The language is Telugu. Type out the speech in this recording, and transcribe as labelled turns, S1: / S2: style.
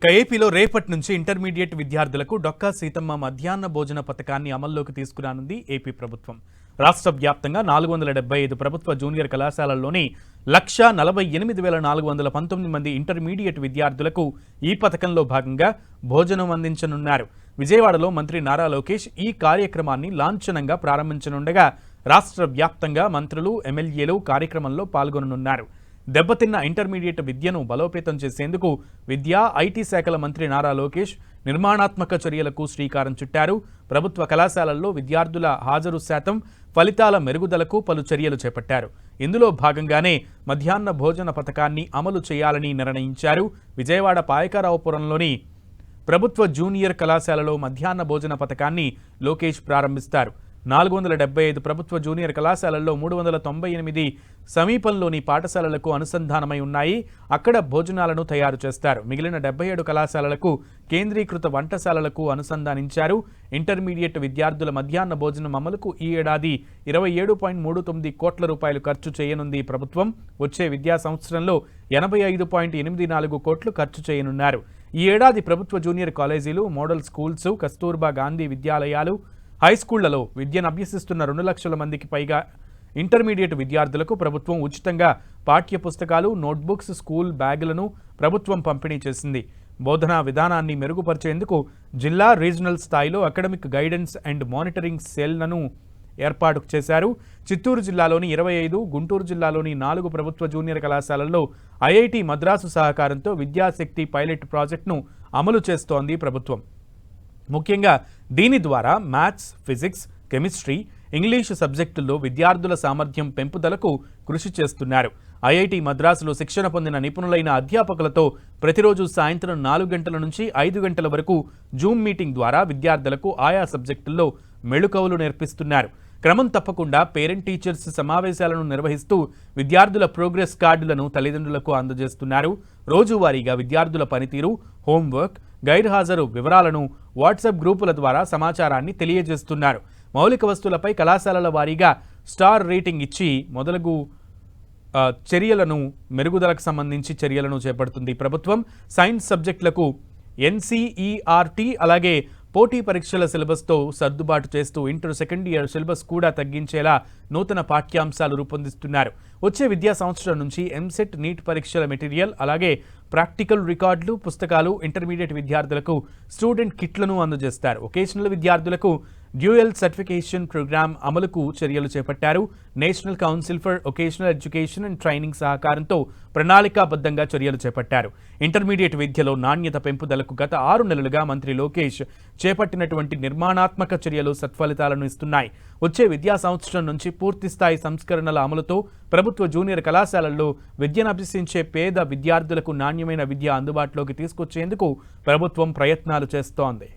S1: ఏపీలో రేపటి నుంచి ఇంటర్మీడియట్ విద్యార్థులకు డొక్కా సీతమ్మ మధ్యాహ్న భోజన పథకాన్ని అమల్లోకి తీసుకురానుంది ఏపీ ప్రభుత్వం. రాష్ట్ర వ్యాప్తంగా 475 ప్రభుత్వ జూనియర్ కళాశాలల్లోని 1,48,419 మంది ఇంటర్మీడియట్ విద్యార్థులకు ఈ పథకంలో భాగంగా భోజనం అందించనున్నారు. విజయవాడలో మంత్రి నారా లోకేష్ ఈ కార్యక్రమాన్ని లాంఛనంగా ప్రారంభించనుండగా రాష్ట్ర వ్యాప్తంగా మంత్రులు, ఎమ్మెల్యేలు కార్యక్రమంలో పాల్గొననున్నారు. దెబ్బతిన్న ఇంటర్మీడియట్ విద్యను బలోపేతం చేసేందుకు విద్యా, ఐటీ శాఖల మంత్రి నారా లోకేష్ నిర్మాణాత్మక చర్యలకు శ్రీకారం చుట్టారు. ప్రభుత్వ కళాశాలల్లో విద్యార్థుల హాజరు శాతం, ఫలితాల మెరుగుదలకు పలు చర్యలు చేపట్టారు. ఇందులో భాగంగానే మధ్యాహ్న భోజన పథకాన్ని అమలు చేయాలని నిర్ణయించారు. విజయవాడ పాయకరావుపురంలోని ప్రభుత్వ జూనియర్ కళాశాలలో మధ్యాహ్న భోజన పథకాన్ని లోకేష్ ప్రారంభిస్తారు. 475 ప్రభుత్వ జూనియర్ కళాశాలల్లో 398 సమీపంలోని పాఠశాలలకు అనుసంధానమై ఉన్నాయి. అక్కడ భోజనాలను తయారు చేస్తారు. మిగిలిన 77 కళాశాలలకు కేంద్రీకృత వంటశాలలకు అనుసంధానించారు. ఇంటర్మీడియట్ విద్యార్థుల మధ్యాహ్న భోజనం అమలుకు ఈ ఏడాది 27.39 కోట్ల రూపాయలు ఖర్చు చేయనుంది ప్రభుత్వం. వచ్చే విద్యా సంవత్సరంలో 85.84 కోట్లు ఖర్చు చేయనున్నారు. ఈ ఏడాది ప్రభుత్వ జూనియర్ కాలేజీలు, మోడల్ స్కూల్స్, కస్తూర్బా గాంధీ విద్యాలయాలు, హైస్కూళ్లలో విద్యను అభ్యసిస్తున్న 2 లక్షల మందికి పైగా ఇంటర్మీడియట్ విద్యార్థులకు ప్రభుత్వం ఉచితంగా పాఠ్య పుస్తకాలు, నోట్బుక్స్, స్కూల్ బ్యాగులను ప్రభుత్వం పంపిణీ చేసింది. బోధనా విధానాన్ని మెరుగుపరిచేందుకు జిల్లా, రీజనల్ స్థాయిలో అకాడమిక్ గైడెన్స్ అండ్ మానిటరింగ్ సెల్లను ఏర్పాటు చేశారు. చిత్తూరు జిల్లాలోని 25, గుంటూరు జిల్లాలోని 4 ప్రభుత్వ జూనియర్ కళాశాలల్లో ఐఐటి మద్రాసు సహకారంతో విద్యాశక్తి పైలట్ ప్రాజెక్టును అమలు చేస్తోంది ప్రభుత్వం. ముఖ్యంగా దీని ద్వారా మ్యాథ్స్, ఫిజిక్స్, కెమిస్ట్రీ, ఇంగ్లీషు సబ్జెక్టుల్లో విద్యార్థుల సామర్థ్యం పెంపుదలకు కృషి చేస్తున్నారు. ఐఐటి మద్రాసులో శిక్షణ పొందిన నిపుణులైన అధ్యాపకులతో ప్రతిరోజు సాయంత్రం 4 గంటల నుంచి 5 గంటల వరకు జూమ్ మీటింగ్ ద్వారా విద్యార్థులకు ఆయా సబ్జెక్టుల్లో మెళుకువలు నేర్పిస్తున్నారు. క్రమం తప్పకుండా పేరెంట్ టీచర్స్ సమావేశాలను నిర్వహిస్తూ విద్యార్థుల ప్రోగ్రెస్ కార్డులను తల్లిదండ్రులకు అందజేస్తున్నారు. రోజువారీగా విద్యార్థుల పనితీరు, హోంవర్క్, గైర్హాజరు వివరాలను వాట్సాప్ గ్రూపుల ద్వారా సమాచారాన్ని తెలియజేస్తున్నారు. మౌలిక వస్తువులపై కళాశాలల వారీగా స్టార్ రేటింగ్ ఇచ్చి మొదలగు చర్యలను మెరుగుదలకు సంబంధించి చర్యలను చేపడుతుంది ప్రభుత్వం. సైన్స్ సబ్జెక్టులకు ఎన్సీఈఆర్టీ అలాగే పోటీ పరీక్షల సిలబస్తో సర్దుబాటు చేస్తూ ఇంటర్ సెకండ్ ఇయర్ సిలబస్ కూడా తగ్గించేలా నూతన పాఠ్యాంశాలు రూపొందిస్తున్నారు. వచ్చే విద్యా సంవత్సరం నుంచి ఎంసెట్, నీట్ పరీక్షల మెటీరియల్ అలాగే ప్రాక్టికల్ రికార్డులు, పుస్తకాలు ఇంటర్మీడియట్ విద్యార్థులకు స్టూడెంట్ కిట్లను అందజేస్తారు. వొకేషనల్ విద్యార్థులకు డ్యూయల్ సర్టిఫికేషన్ ప్రోగ్రామ్ అమలుకు చర్యలు చేపట్టారు. National council for vocational education and training సహకారంతో ప్రణాళికాబద్ధంగా చర్యలు చేపట్టారు. ఇంటర్మీడియట్ విద్యలో నాణ్యత పెంపుదలకు గత 6 నెలలుగా మంత్రి లోకేష్ చేపట్టినటువంటి నిర్మాణాత్మక చర్యలు సత్ఫలితాలను ఇస్తున్నాయి. వచ్చే విద్యా సంవత్సరం నుంచి పూర్తిస్థాయి సంస్కరణల అమలుతో ప్రభుత్వ జూనియర్ కళాశాలల్లో విద్యను అభ్యసించే పేద విద్యార్థులకు నాణ్యమైన విద్య అందుబాటులోకి తీసుకొచ్చేందుకు ప్రభుత్వం ప్రయత్నాలు చేస్తోంది.